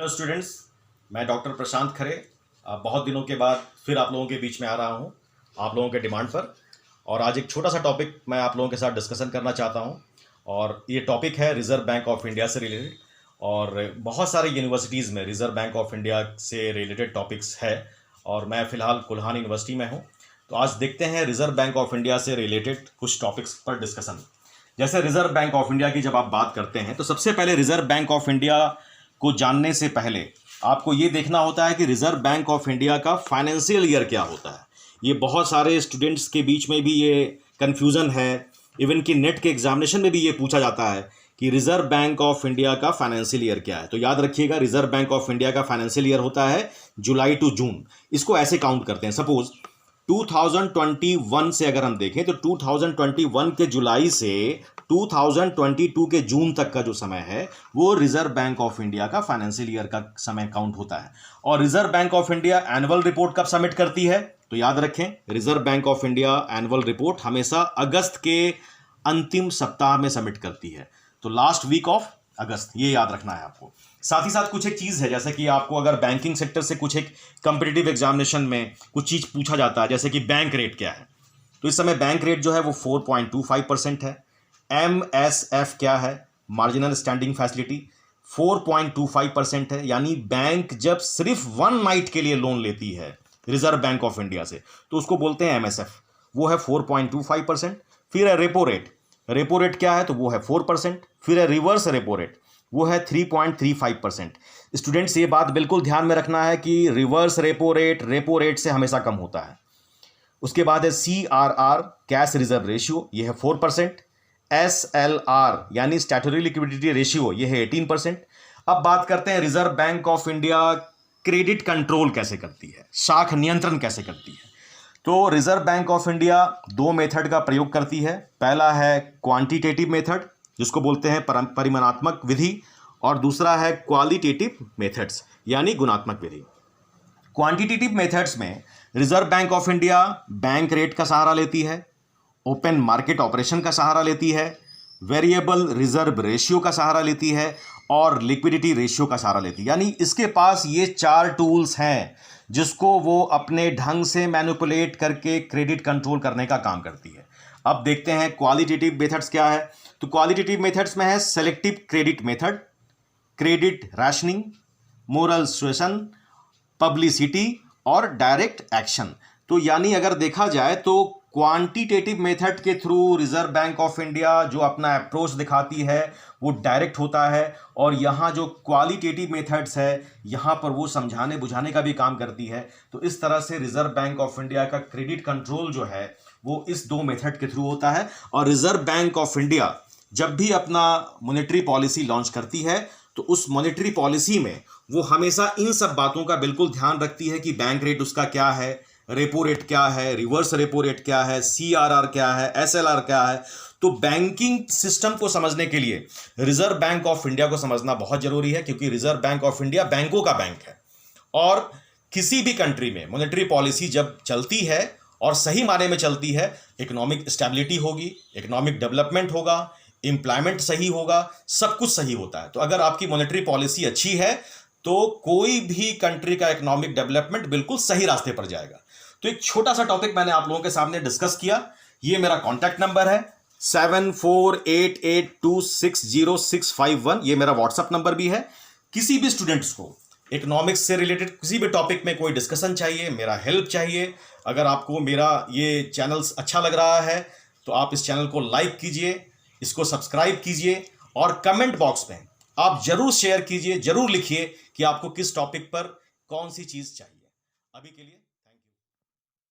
Hello students. मैं doctor प्रशांत खरे बहुत दिनों के बाद फिर आप लोगों के बीच में आ रहा हूँ आप लोगों के डिमांड पर। और आज एक छोटा सा टॉपिक मैं आप लोगों के साथ डिस्कशन करना चाहता हूँ। और ये टॉपिक है रिज़र्व बैंक ऑफ इंडिया से रिलेटेड। और बहुत सारे यूनिवर्सिटीज़ में रिज़र्व बैंक ऑफ इंडिया से रिलेटेड टॉपिक्स है। और मैं फ़िलहाल कुल्हान यूनिवर्सिटी में हूँ। तो आज देखते हैं रिज़र्व बैंक ऑफ इंडिया से रिलेटेड कुछ टॉपिक्स पर डिस्कशन। जैसे रिज़र्व बैंक ऑफ इंडिया की जब आप बात करते हैं तो सबसे पहले रिज़र्व बैंक ऑफ इंडिया को जानने से पहले आपको ये देखना होता है कि रिज़र्व बैंक ऑफ इंडिया का फाइनेंशियल ईयर क्या होता है। ये बहुत सारे स्टूडेंट्स के बीच में भी ये कन्फ्यूज़न है। इवन कि नेट के एग्जामिनेशन में भी ये पूछा जाता है कि रिज़र्व बैंक ऑफ इंडिया का फाइनेंशियल ईयर क्या है। तो याद रखिएगा, रिज़र्व बैंक ऑफ इंडिया का फाइनेंशियल ईयर होता है जुलाई टू जून। इसको ऐसे काउंट करते हैं, सपोज 2021 से अगर हम देखें तो 2021 के जुलाई से 2022 के जून तक का जो समय है वो रिजर्व बैंक ऑफ इंडिया का फाइनेंशियल ईयर का समय काउंट होता है। और reserve bank of India annual report कब सबमिट करती है, तो याद रखें, reserve bank of India annual report हमेशा अगस्त के अंतिम सप्ताह में सबमिट करती है। तो लास्ट वीक ऑफ अगस्त, ये याद रखना है आपको। साथ ही साथ कुछ एक चीज़ है, जैसे कि आपको अगर बैंकिंग सेक्टर से कुछ एक कंपिटिटिव एग्जामिनेशन में कुछ चीज़ पूछा जाता है, जैसे कि बैंक रेट क्या है, तो इस समय बैंक रेट जो है वो 4.25% है। MSF क्या है, मार्जिनल स्टैंडिंग फैसिलिटी, 4.25% है। यानी बैंक जब सिर्फ 1 नाइट के लिए लोन लेती है रिजर्व बैंक ऑफ इंडिया से तो उसको बोलते हैं MSF, वो है 4.25%। फिर है रेपो रेट, रेपो रेट क्या है, तो वो है 4%। फिर है रिवर्स रेपो रेट, वो है 3.35%। स्टूडेंट्स ये बात बिल्कुल ध्यान में रखना है कि रिवर्स रेपो रेट से हमेशा कम होता है। उसके बाद है CRR, कैश रिजर्व रेशियो, ये है 4%। SLR यानी स्टैट्यूटरी लिक्विडिटी रेशियो, ये है 18%। अब बात करते हैं reserve bank of India credit control कैसे करती है, शाख नियंत्रण कैसे करती है। तो reserve bank of India 2 method का प्रयोग करती है। पहला है क्वांटिटेटिव मेथड, जिसको बोलते हैं परिमाणात्मक विधि, और दूसरा है क्वालिटेटिव मेथड्स यानी गुणात्मक विधि। क्वांटिटेटिव मेथड्स में reserve bank of India bank rate का सहारा लेती है, ओपन मार्केट ऑपरेशन का सहारा लेती है, वेरिएबल रिजर्व रेशियो का सहारा लेती है और लिक्विडिटी रेशियो का सहारा लेती है। यानी इसके पास ये 4 टूल्स हैं जिसको वो अपने ढंग से मैनिपुलेट करके क्रेडिट कंट्रोल करने का काम करती है। अब देखते हैं क्वालिटेटिव मेथड्स क्या है। तो क्वालिटेटिव मेथड्स में है selective credit method, credit rationing, moral suasion, publicity और डायरेक्ट एक्शन। तो यानी अगर देखा जाए तो क्वांटिटेटिव मेथड के through reserve bank of India जो अपना अप्रोच दिखाती है वो डायरेक्ट होता है, और यहाँ जो क्वालिटेटिव मेथड्स है यहाँ पर वो समझाने बुझाने का भी काम करती है। तो इस तरह से रिजर्व बैंक ऑफ इंडिया का क्रेडिट कंट्रोल जो है वो इस 2 मेथड के थ्रू होता है। और रिजर्व बैंक ऑफ इंडिया जब भी अपना मॉनेटरी पॉलिसी लॉन्च करती है तो उस मॉनेटरी पॉलिसी में वो हमेशा इन सब बातों का बिल्कुल ध्यान रखती है कि बैंक रेट उसका क्या है, रेपो रेट क्या है, रिवर्स रेपो रेट क्या है, CRR क्या है, SLR क्या है। तो बैंकिंग सिस्टम को समझने के लिए रिजर्व बैंक ऑफ इंडिया को समझना बहुत जरूरी है, क्योंकि रिजर्व बैंक ऑफ इंडिया बैंकों का बैंक है। और किसी भी कंट्री में मॉनेटरी पॉलिसी जब चलती है और सही मायने में चलती है, इकोनॉमिक स्टेबिलिटी होगी, इकोनॉमिक डेवलपमेंट होगा, एम्प्लॉयमेंट सही होगा, सब कुछ सही होता है। तो अगर आपकी मॉनेटरी पॉलिसी अच्छी है तो कोई भी कंट्री का इकोनॉमिक डेवलपमेंट बिल्कुल सही रास्ते पर जाएगा। तो एक छोटा सा टॉपिक मैंने आप लोगों के सामने डिस्कस किया। ये मेरा कॉन्टैक्ट नंबर है 7488260651, ये मेरा व्हाट्सएप नंबर भी है। किसी भी स्टूडेंट्स को इकोनॉमिक्स से रिलेटेड किसी भी टॉपिक में कोई डिस्कशन चाहिए, मेरा हेल्प चाहिए, अगर आपको मेरा ये चैनल अच्छा लग रहा है तो आप इस चैनल को लाइक कीजिए, इसको सब्सक्राइब कीजिए, और कमेंट बॉक्स में आप जरूर शेयर कीजिए, जरूर लिखिए कि आपको किस टॉपिक पर कौन सी चीज़ चाहिए। अभी के लिए